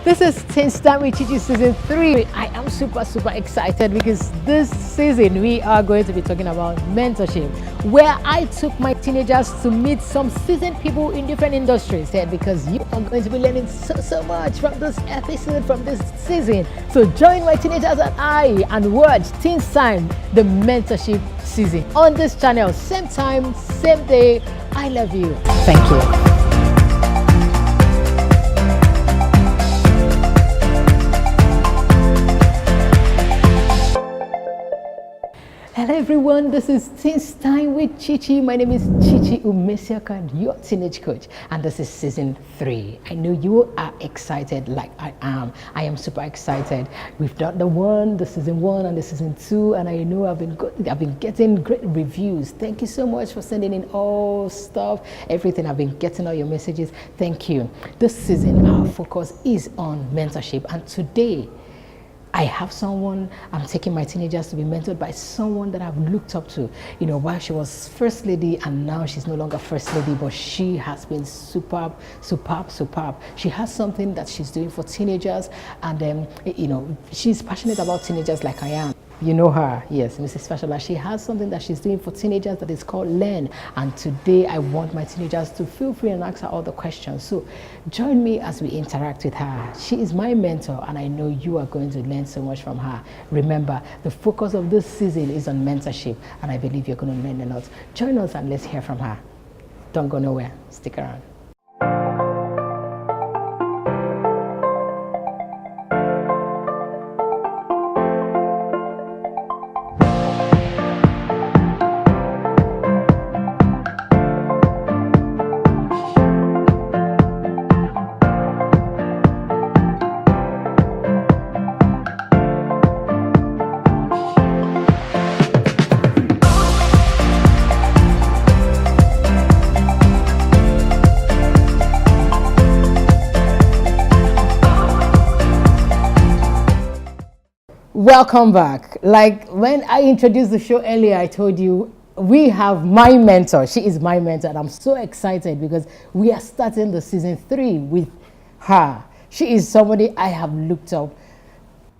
This is Teens Time with Chichi Season 3. I am super excited because this season we are going to be talking about mentorship, where I took my teenagers to meet some seasoned people in different industries, because you are going to be learning so much from this episode, from this season. So join my teenagers and I and watch Teens Time, the mentorship season on this channel. Same time, same day. I love you. Thank you. Hello everyone, this is Teens Time with Chichi. My name is Chichi Umesiaka, your teenage coach, and this is season 3. I know you are excited like I am. I am super excited. We've done the season 1 and the season 2, and I know I've been getting great reviews. Thank you so much for sending in all stuff, everything. I've been getting all your messages. Thank you. This season our focus is on mentorship, and today I have someone, I'm taking my teenagers to be mentored by someone that I've looked up to, while she was first lady, and now she's no longer first lady, but she has been superb. She has something that she's doing for teenagers, and she's passionate about teenagers like I am. You know her, yes, Mrs. Fashola. She has something that she's doing for teenagers that is called Learn. And today I want my teenagers to feel free and ask her all the questions. So join me as we interact with her. She is my mentor, and I know you are going to learn so much from her. Remember, the focus of this season is on mentorship, and I believe you're going to learn a lot. Join us and let's hear from her. Don't go nowhere. Stick around. Welcome back. Like when I introduced the show earlier, I told you we have my mentor. She is my mentor, and I'm so excited because we are starting the season 3 with her. She is somebody I have looked up.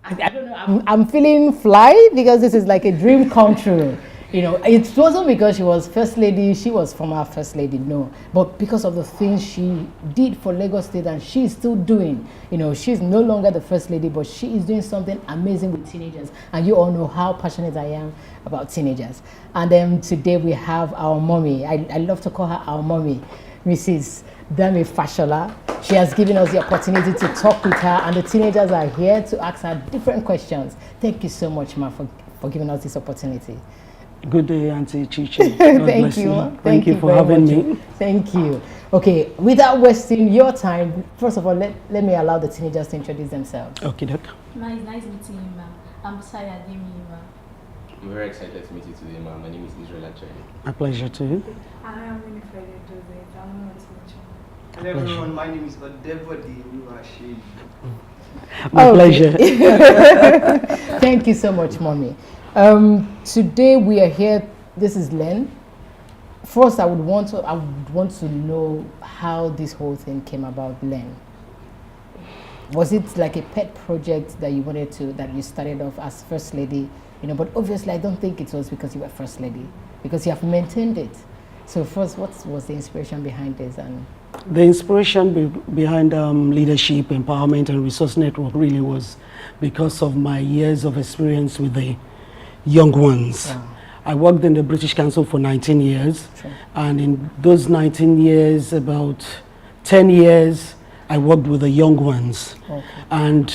I don't know, I'm feeling fly because this is like a dream come true. It wasn't because she was first lady, she was former first lady, no, but because of the things she did for Lagos State, and she's still doing. She's no longer the first lady, but she is doing something amazing with teenagers, and you all know how passionate I am about teenagers. And then today we have our mommy. I love to call her our mommy, Mrs. Dami Fashola. She has given us the opportunity to talk with her, and the teenagers are here to ask her different questions. Thank you so much, ma, for giving us this opportunity. Good day, Auntie Chichi. Thank you. Thank you for having me. Thank you. Okay, without wasting your time, first of all, let me allow the teenagers to introduce themselves. Okay, Doc. Nice meeting you, ma'am. I'm Saya Demi, ma'am. I'm very excited to meet you today, ma'am. My name is Israel actually. A pleasure to you. I am Winifred Joseph. I'm not much. Hello everyone, my name is Odebode Oluwaseyi. My pleasure. Thank you so much, Mommy. Today we are here. This is Len. First, I would want to know how this whole thing came about. Len, was it like a pet project that you started off as first lady? But obviously I don't think it was because you were first lady, because you have maintained it. So first, what was the inspiration behind this? And the inspiration behind leadership, empowerment, and resource network really was because of my years of experience with the young ones. Wow. I worked in the British Council for 19 years. Sure. And in those 19 years, about 10 years, I worked with the young ones. Okay. And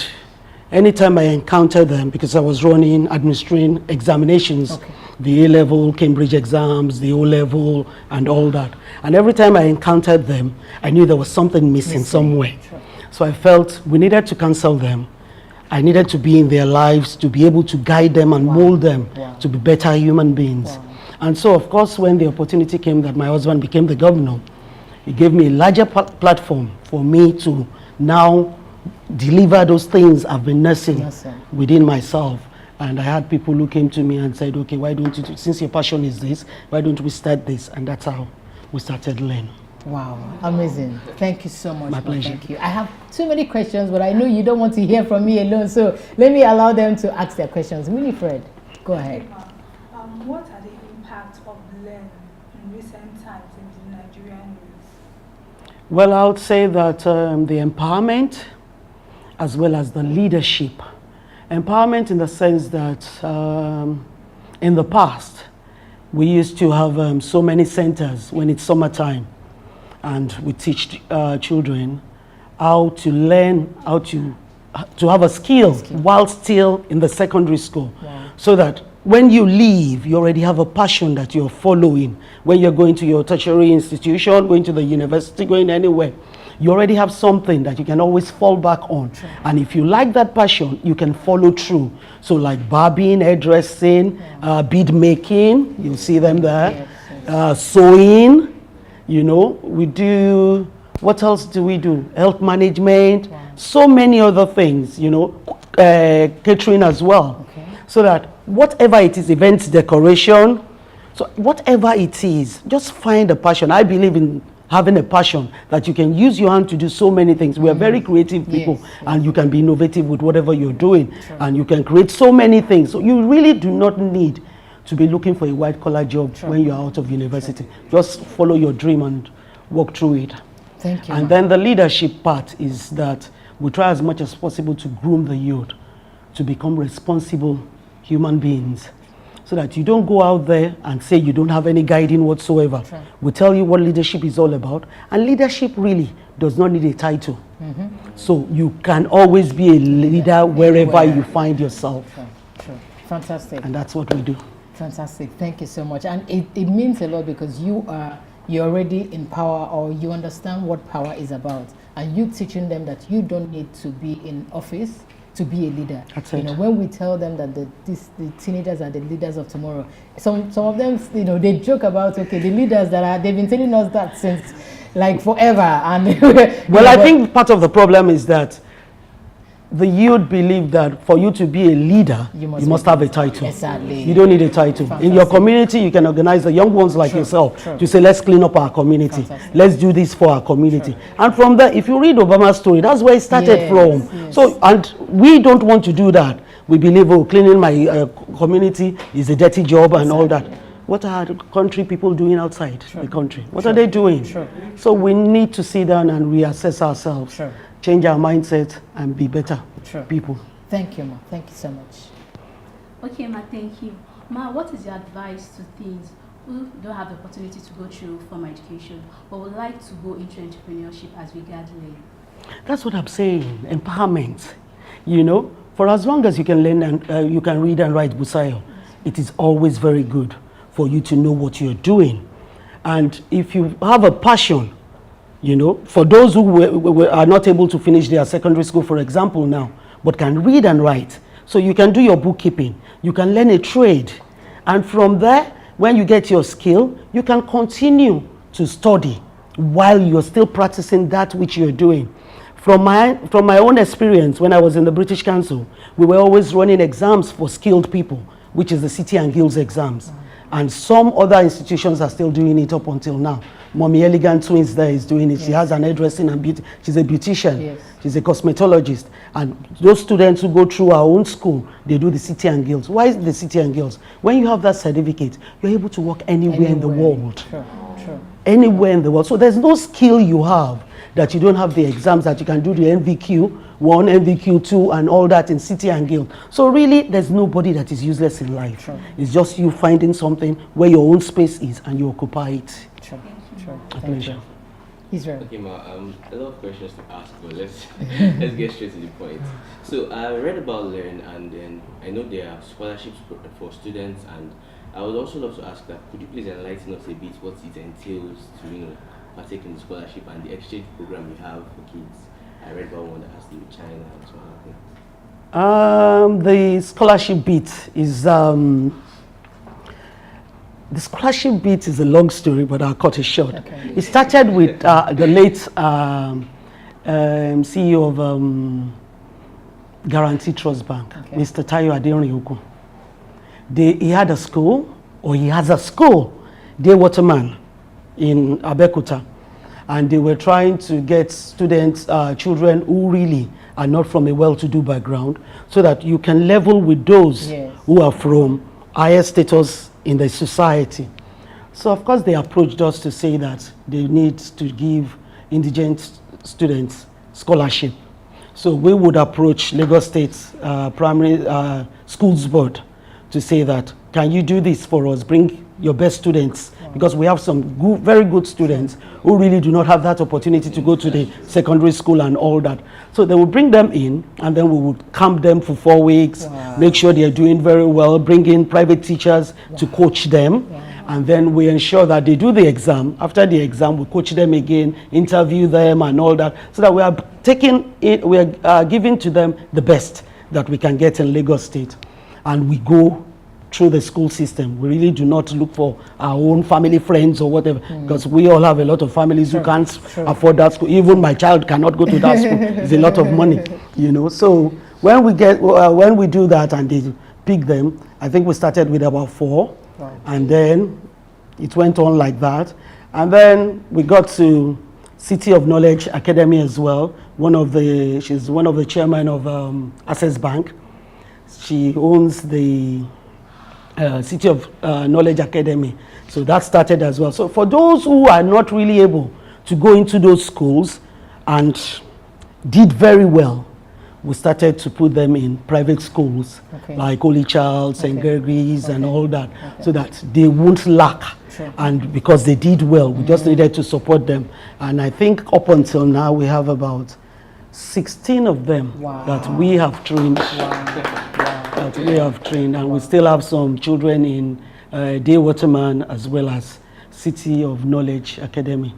anytime I encountered them, because I was administering examinations, okay, the A-level, Cambridge exams, the O-level, and all that. And every time I encountered them, I knew there was something missing somewhere. Sure. So I felt we needed to counsel them. I needed to be in their lives to be able to guide them and mold them to be better human beings. And so, of course, when the opportunity came that my husband became the governor, he gave me a larger platform for me to now deliver those things I've been nursing within myself. And I had people who came to me and said, okay, why don't you, since your passion is this, why don't we start this? And that's how we started Learn. Wow, amazing. Thank you so much. My Ma. pleasure. Thank you. I have too many questions, but I know you don't want to hear from me alone, so let me allow them to ask their questions. Winifred, go ahead. What are the impacts of learn in recent times in the Nigerian youth? Well, I would say that the empowerment as well as the leadership. Empowerment in the sense that in the past, we used to have so many centers when it's summertime, and we teach children how to learn, how to have a skill while still in the secondary school. Wow. So that when you leave, you already have a passion that you're following. When you're going to your tertiary institution, going to the university, going anywhere, you already have something that you can always fall back on. Sure. And if you like that passion, you can follow through. So like barbing, hairdressing, bead making, you'll see them there. Yes, Sewing, you know, we do, what else do we do? Health management, Wow. so many other things, you know, catering as well. Okay. So that whatever it is, events decoration, so whatever it is, just find a passion. I believe in having a passion that you can use your hand to do so many things. We are very creative people, Yes, and you can be innovative with whatever you're doing, and you can create so many things. So you really do not need to be looking for a white collar job when you're out of university. Just follow your dream and walk through it. Thank you. And Ma. then the leadership part is that we try as much as possible to groom the youth to become responsible human beings, so that you don't go out there and say you don't have any guiding whatsoever. Sure. We tell you what leadership is all about, and leadership really does not need a title. So you can always be a leader wherever you find yourself, Sure, sure. Fantastic. and that's what we do. Fantastic. Thank you so much. And it means a lot because you're already in power, or you understand what power is about. And you teaching them that you don't need to be in office to be a leader. That's You it. know, when we tell them that the teenagers are the leaders of tomorrow, some of them, you know, they joke about, okay, the leaders they've been telling us that since like forever. And Well, I think part of the problem is that the youth believe that for you to be a leader, You you must must be- have a title. Exactly. You don't need a title. In your community, you can organize the young ones like True, yourself true. to say, let's clean up our community. Fantastic. Let's do this for our community. And from there, if you read Obama's story, that's where it started Yes, from. yes. So, and we don't want to do that. We believe, oh, cleaning my community is a dirty job and all that. What are the country people doing outside the country? What are they doing? Sure. So we need to sit down and reassess ourselves, Sure. change our mindset, and be better Sure. people. Thank you, Ma. Thank you so much. Okay, Ma, thank you. Ma, what is your advice to teens who don't have the opportunity to go through formal education but would like to go into entrepreneurship as regards learning? That's what I'm saying, empowerment. You know, for as long as you can learn and you can read and write Busayo, it is always very good for you to know what you're doing. And if you have a passion, you know, for those who are not able to finish their secondary school, for example, now, but can read and write, so you can do your bookkeeping, you can learn a trade, and from there, when you get your skill, you can continue to study while you're still practicing that which you're doing. From my own experience, when I was in the British Council, we were always running exams for skilled people, which is the City and Guilds exams. And some other institutions are still doing it up until now. Mommy Elegant Twins there is doing it. She has an hairdressing and beauty. She's a beautician. Yes. She's a cosmetologist. And those students who go through our own school, they do the City and Guilds. Why is it the City and Guilds? When you have that certificate, you're able to work anywhere in the world. Sure, sure. Anywhere in the world. So there's no skill you have that you don't have the exams that you can do the NVQ 1, NVQ 2, and all that in City and Guild. So really, there's nobody that is useless in life. Sure. It's just you finding something where your own space is and you occupy it. Sure, sure. A Thank pleasure. you. Israel. Okay, Ma, a lot of questions to ask, but let's get straight to the point. So I read about Learn, and then I know there are scholarships for students, and I would also love to ask that, could you please enlighten us a bit what it entails to partake in the scholarship and the exchange program you have for kids? I read about one that has to do with China and so on. The scholarship bit is a long story, but I'll cut it short. Okay. It started with the late CEO of Guarantee Trust Bank, Okay. Mr. Tayo Adeoryuku. He had a school, or he has a school, Day Waterman in Abeokuta. and they were trying to get students, children who really are not from a well-to-do background, so that you can level with those who are from higher status in the society. So of course they approached us to say that they need to give indigent students scholarship. So we would approach Lagos State Primary Schools Board to say that, can you do this for us? Bring your best students, because we have some very good students who really do not have that opportunity to go to the secondary school and all that. So they would bring them in, and then we would camp them for 4 weeks, make sure they are doing very well, bring in private teachers to coach them, and then we ensure that they do the exam. After the exam, we coach them again, interview them and all that, so that we are taking it, we are giving to them the best that we can get in Lagos State. And we go through the school system. We really do not look for our own family friends or whatever, because we all have a lot of families who can't afford that school. Even my child cannot go to that school. It's a lot of money, you know. So when we do that and they pick them, I think we started with about 4, and then it went on like that. And then we got to City of Knowledge Academy as well. She's one of the chairman of Access Bank. She owns the City of Knowledge Academy. So that started as well. So for those who are not really able to go into those schools and did very well, we started to put them in private schools, like Holy Child, St. Gregory's and all that, so that they won't lack. And because they did well, we just needed to support them. And I think up until now, we have about 16 of them that we have trained. That we have trained, and we still have some children in Day Waterman as well as City of Knowledge Academy.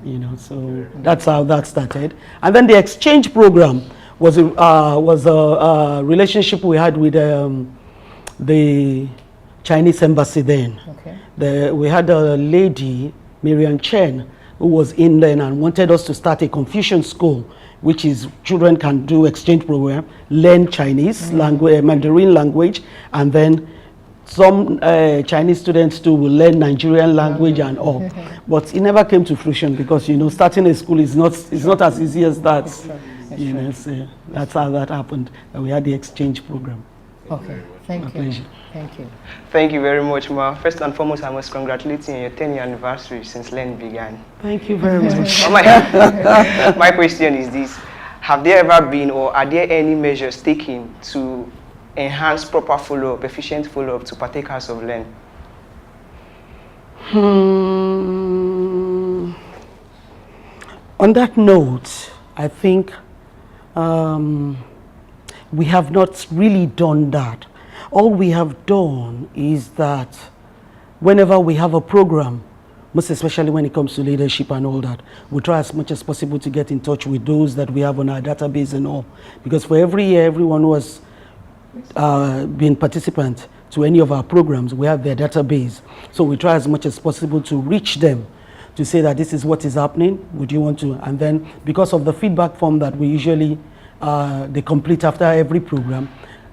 You know, so that's how that started. And then the exchange program was a relationship we had with the Chinese embassy then. We had a lady, Miriam Chen, who was in there and wanted us to start a Confucian school, which is children can do exchange program, learn Chinese language, Mandarin language, and then some Chinese students too will learn Nigerian language and all. But it never came to fruition because, you know, starting a school is not as easy as that. You know, so that's how that happened. And we had the exchange program. Okay, thank you. Pleasure. Thank you. Thank you very much, Ma. First and foremost, I must congratulate you on your 10th anniversary since Learn began. Thank you very much. My question is this. Have there ever been or are there any measures taken to enhance proper follow-up, efficient follow-up to partakers of Learn? On that note, I think we have not really done that. All we have done is that whenever we have a program, most especially when it comes to leadership and all that, we try as much as possible to get in touch with those that we have on our database and all. Because for every year, everyone who has been participant to any of our programs, we have their database. So we try as much as possible to reach them to say that this is what is happening, would you want to? And then because of the feedback form that we usually they complete after every program,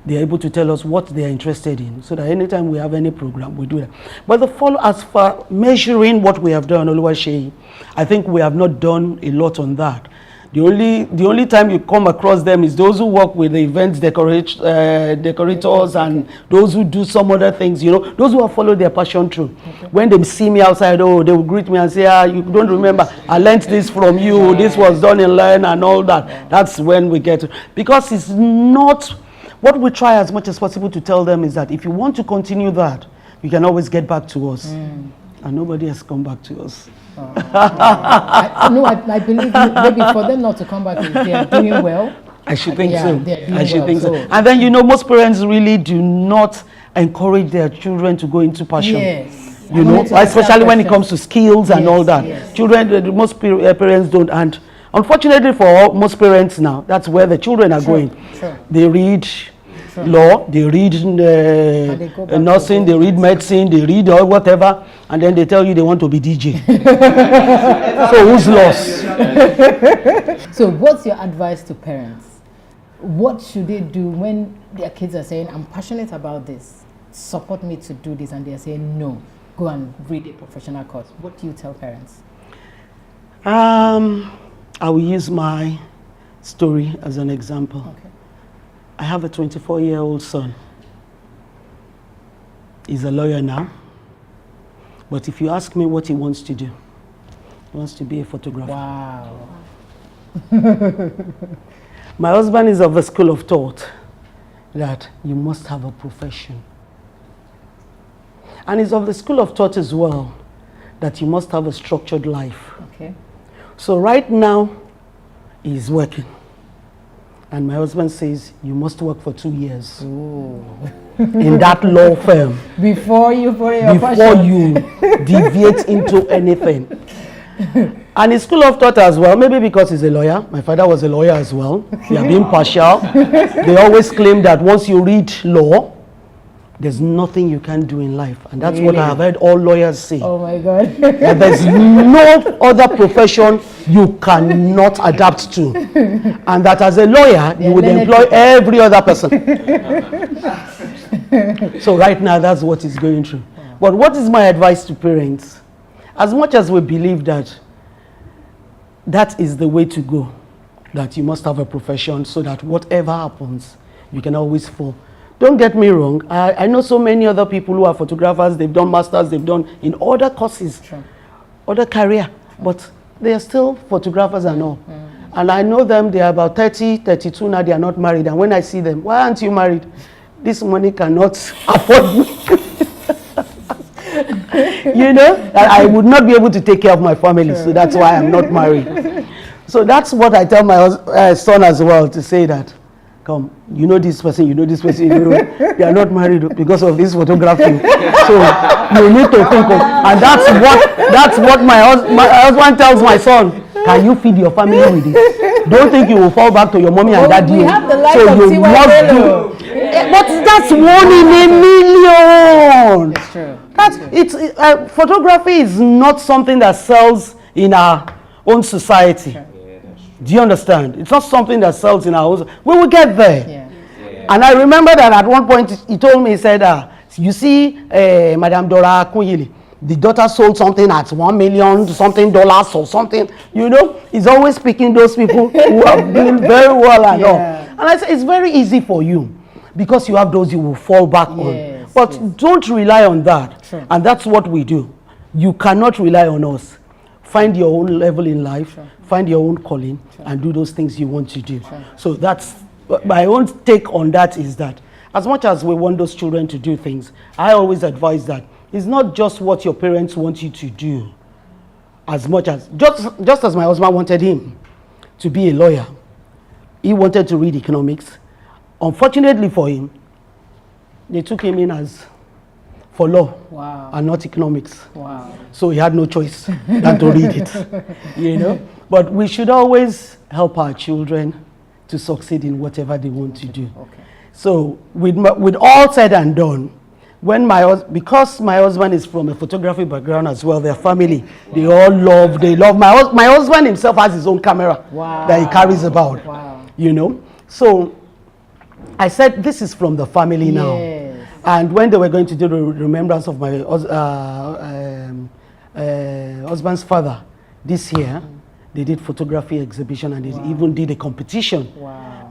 they're able to tell us what they're interested in, so that anytime we have any program, we do that. But as for measuring what we have done, Oluwaseyi, I think we have not done a lot on that. The only time you come across them is those who work with the events decorators and those who do some other things, you know, those who have followed their passion through. When they see me outside, they will greet me and say, you don't remember, I learned this from you, this was done in Learn and all that. That's when we get to, because it's not, what we try as much as possible to tell them is that if you want to continue that, you can always get back to us. And nobody has come back to us. I believe maybe for them not to come back if they are doing well. I should think so. I should think so. And then, you know, most parents really do not encourage their children to go into passion. Yes. You know, especially when it comes to skills and all that. Yes. Children, most parents don't. And unfortunately for most parents now, that's where the children are going. They read law, they read nursing, they read medicine, they read whatever, and then they tell you they want to be DJ. So who's lost? So what's your advice to parents? What should they do when their kids are saying, I'm passionate about this, support me to do this, and they're saying, no, go and read a professional course? What do you tell parents? I will use my story as an example. Okay. I have a 24-year-old son. He's a lawyer now. But if you ask me what he wants to do, he wants to be a photographer. Wow. My husband is of the school of thought that you must have a profession. And he's of the school of thought as well that you must have a structured life. Okay. So right now, he's working. And my husband says, you must work for 2 years in that law firm Before you put your before passion. you deviate into anything. And his school of thought as well, maybe because he's a lawyer. My father was a lawyer as well. They are being partial. They always claim that once you read law, there's nothing you can do in life. And that's what I have heard all lawyers say. Oh my God. That there's no other profession you cannot adapt to. And that as a lawyer, you would employ every other person. So right now, that's what he's going through. But what is my advice to parents? As much as we believe that that is the way to go, that you must have a profession so that whatever happens, you can always fall. Don't get me wrong, I know so many other people who are photographers, they've done masters, they've done in other courses, other career, but they are still photographers and all. And I know them, they are about 30, 32 now, they are not married. And when I see them, why aren't you married? This money cannot afford me. You know, I would not be able to take care of my family, so that's why I'm not married. So that's what I tell my son as well, to say that, come, you know this person, you know this person, you know, they are not married because of this photography. So you need to think of, and that's what my husband tells my son. Can you feed your family with it? Don't think you will fall back to your mommy and daddy. We have the life so of you must do. But that's 1 in a million. It's true. Photography is not something that sells in our own society. Sure. Do you understand? It's not something that sells in our own. We will get there. Yeah. And I remember that at one point he told me, he said, you see, Madame Dora Kunyili, the daughter sold something at $1 million something dollars or something. You know, he's always picking those people who are doing very well and all. And I said, it's very easy for you because you have those you will fall back on. But don't rely on that. True. And that's what we do. You cannot rely on us. Find your own level in life, find your own calling, and do those things you want to do. So that's my own take on that, is that as much as we want those children to do things, I always advise that it's not just what your parents want you to do, as much as, just as my husband wanted him to be a lawyer, he wanted to read economics. Unfortunately for him, they took him in as for law and not economics. Wow. So he had no choice than to read it, you know. But we should always help our children to succeed in whatever they want to do. Okay. So with all said and done, because my husband is from a photography background as well, their family, they love. My husband himself has his own camera that he carries about, you know. So I said, this is from the family now. And when they were going to do the remembrance of my husband's father this year, they did photography exhibition and they even did a competition.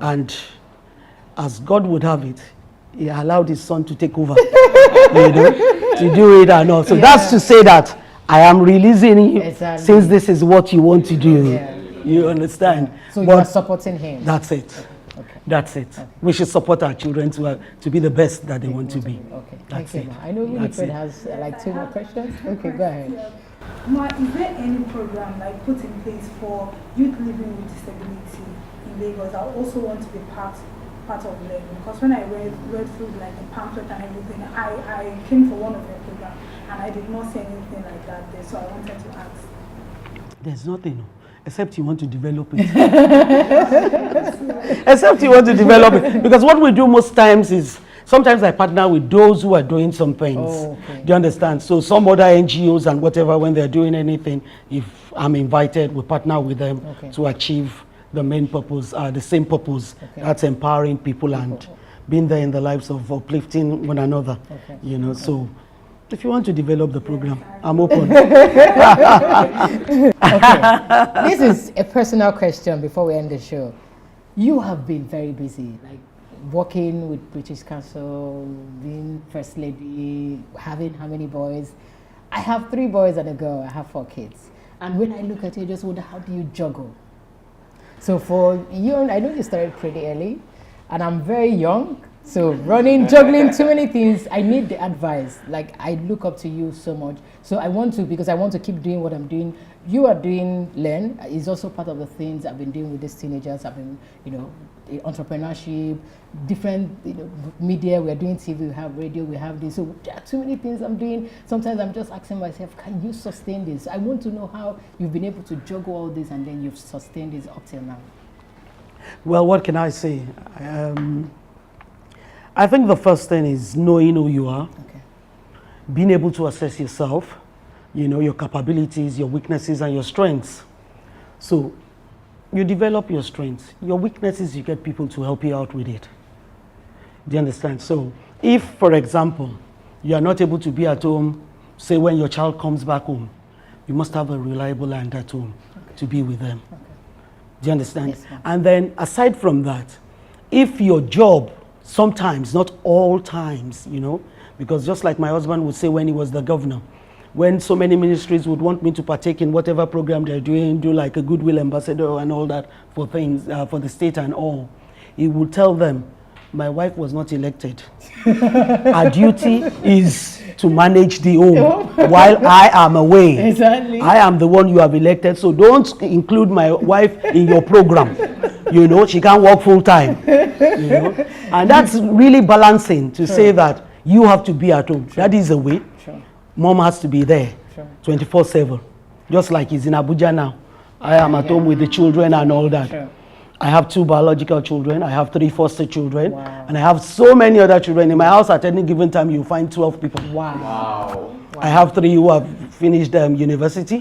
And as God would have it, he allowed his son to take over, you know, to do it and all. So that's to say that I am releasing you since this is what you want to do. You understand? So you are supporting him. That's it. That's it. We should support our children to be the best that they want to be. Okay, thank you, Ma. I know Winifred has like 2 more questions. Okay, go ahead. Ma, is there any program like put in place for youth living with disability in Lagos? I also want to be part of learning, because when I read through like the pamphlet and everything, I came for one of your programs and I did not see anything like that there, so I wanted to ask. There's nothing. Except you want to develop it. Except you want to develop it. Because what we do most times is, sometimes I partner with those who are doing some things. Do you understand? So some other NGOs and whatever, when they're doing anything, if I'm invited, we partner with them to achieve the main purpose, the same purpose. That's empowering people and being there in the lives of uplifting one another. You know, so If you want to develop the program, I'm open. This is a personal question before we end the show. You have been very busy, like working with British Council, being First Lady, having how many boys? I have 3 boys and a girl. I have 4 kids. And when I look at you, I just wonder, how do you juggle? So for you, I know you started pretty early, and I'm very young. So running, juggling too many things, I need the advice. Like, I look up to you so much. So I want to, because I want to keep doing what I'm doing. You are doing Learn is also part of the things I've been doing with these teenagers. I've been, entrepreneurship, different media. We're doing TV, we have radio, we have this. So there are too many things I'm doing. Sometimes I'm just asking myself, can you sustain this? I want to know how you've been able to juggle all this and then you've sustained this up till now. Well, what can I say? I think the first thing is knowing who you are, being able to assess yourself, your capabilities, your weaknesses, and your strengths. So you develop your strengths. Your weaknesses, you get people to help you out with it. Do you understand? So if, for example, you are not able to be at home, say when your child comes back home, you must have a reliable hand at home to be with them. Do you understand? Yes, ma'am. And then aside from that, if your job, sometimes, not all times, because just like my husband would say when he was the governor, when so many ministries would want me to partake in whatever program they're doing, do like a goodwill ambassador and all that for things, for the state and all, he would tell them, my wife was not elected. Her duty is to manage the home while I am away. Exactly. I am the one you have elected, so don't include my wife in your program. She can't work full time. And that's really balancing to say that you have to be at home. That is a way. Mom has to be there 24/7. Just like he's in Abuja now. I am at home with the children and all that. I have 2 biological children. I have 3 foster children. Wow. And I have so many other children. In my house at any given time, you find 12 people. Wow. I have 3 who have finished university.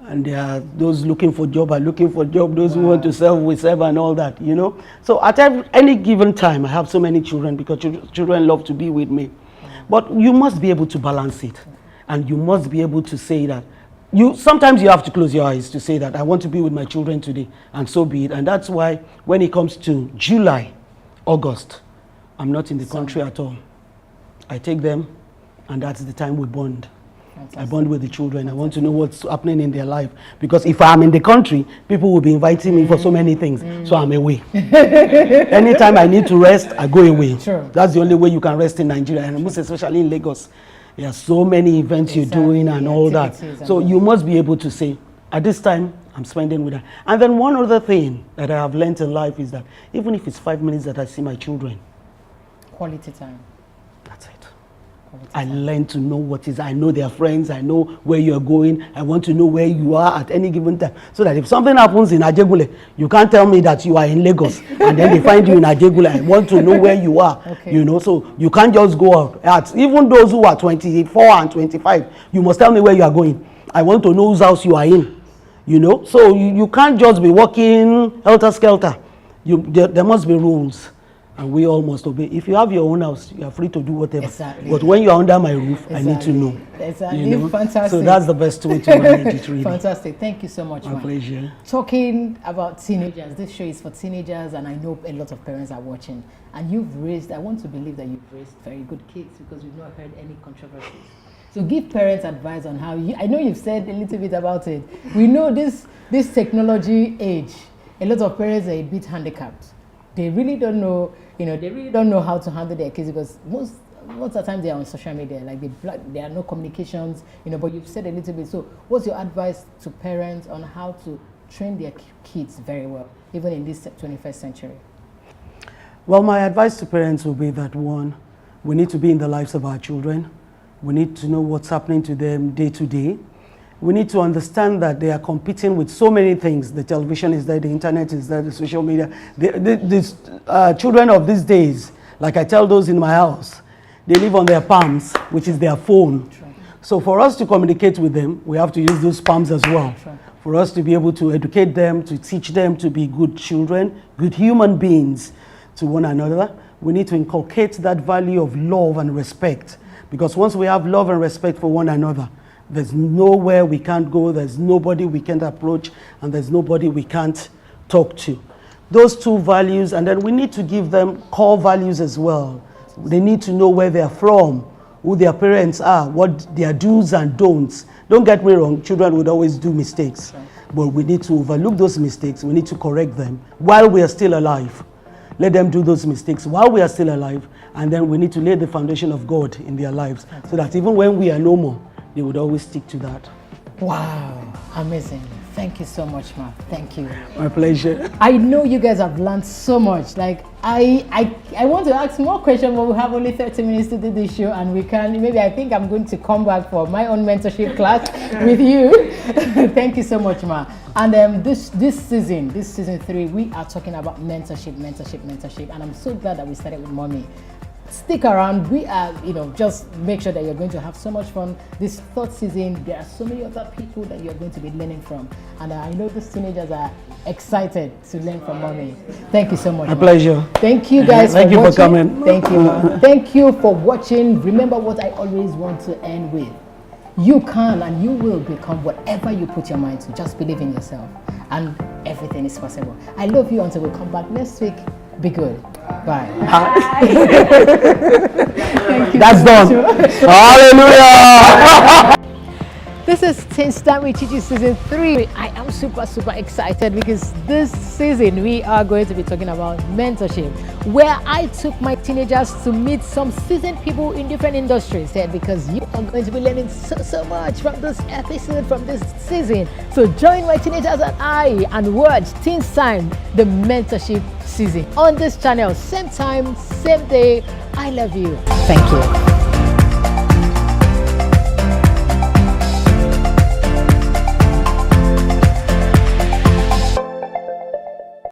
And there are those looking for job are looking for job. Those who want to serve, we serve and all that, So at any given time, I have so many children because children love to be with me. But you must be able to balance it. And you must be able to say that. Sometimes you have to close your eyes to say that I want to be with my children today, and so be it. And that's why when it comes to July, August, I'm not in the country at all. I take them, and that's the time we bond. I bond with the children. I want to know what's happening in their life. Because if I'm in the country, people will be inviting me for so many things. So I'm away. Anytime I need to rest, I go away. Sure. That's the only way you can rest in Nigeria, and most especially in Lagos. There are so many events you're doing and all that. So you must be able to say, at this time, I'm spending with her. And then one other thing that I have learned in life is that even if it's 5 minutes that I see my children, Quality time. that's it. I learn to know I know their friends, I know where you're going, I want to know where you are at any given time. So that if something happens in Ajegule, you can't tell me that you are in Lagos and then they find you in Ajegule. I want to know where you are, so you can't just go out. Even those who are 24 and 25, you must tell me where you are going. I want to know whose house you are in, So you can't just be walking helter-skelter. There must be rules. And we all must obey. If you have your own house, you are free to do whatever. Exactly. But when you are under my roof, I need to know. Exactly. Fantastic. So that's the best way to manage it, really. Fantastic. Thank you so much, My pleasure. Talking about teenagers, this show is for teenagers, and I know a lot of parents are watching. And I want to believe that you've raised very good kids because we've not heard any controversies. So give parents advice on how I know you've said a little bit about it. We know this technology age, a lot of parents are a bit handicapped. They really don't know, how to handle their kids because most of the time they are on social media, like there are no communications, but you've said a little bit. So what's your advice to parents on how to train their kids very well, even in this 21st century? Well, my advice to parents will be that, one, we need to be in the lives of our children. We need to know what's happening to them day to day. We need to understand that they are competing with so many things. The television is there, the internet is there, the social media. These children of these days, like I tell those in my house, they live on their palms, which is their phone. So for us to communicate with them, we have to use those palms as well. For us to be able to educate them, to teach them to be good children, good human beings to one another, we need to inculcate that value of love and respect Because once we have love and respect for one another, there's nowhere we can't go, there's nobody we can't approach, and there's nobody we can't talk to. Those two values, and then we need to give them core values as well. They need to know where they're from, who their parents are, what their do's and don'ts. Don't get me wrong, children would always do mistakes, but we need to overlook those mistakes. We need to correct them while we are still alive. Let them do those mistakes while we are still alive, and then we need to lay the foundation of God in their lives so that even when we are no more, they would always stick to that. Wow, amazing. Thank you so much, Ma. Thank you. My pleasure. I know you guys have learned so much. Like, I want to ask more questions, but we have only 30 minutes to do this show, and we can, maybe I think I'm going to come back for my own mentorship class with you. Thank you so much, Ma. And this season 3, we are talking about mentorship, and I'm so glad that we started with Mommy. Stick around. We are, just make sure that you're going to have so much fun. This 3rd season, there are so many other people that you're going to be learning from. And I know these teenagers are excited to learn from Mommy. Thank you so much. My pleasure. Thank you guys Thank for you watching. for coming. Thank you. Thank you for watching. Remember what I always want to end with. You can and you will become whatever you put your mind to. Just believe in yourself. And everything is possible. I love you until we come back next week. Be good. Bye. That's done. Hallelujah. This is Teens Time with Chichi Season 3. I am super excited because this season we are going to be talking about mentorship, where I took my teenagers to meet some seasoned people in different industries here, because you are going to be learning so much from this episode, from this season. So join my teenagers and I and watch Teens Time, the mentorship season on this channel. Same time, same day. I love you. Thank you.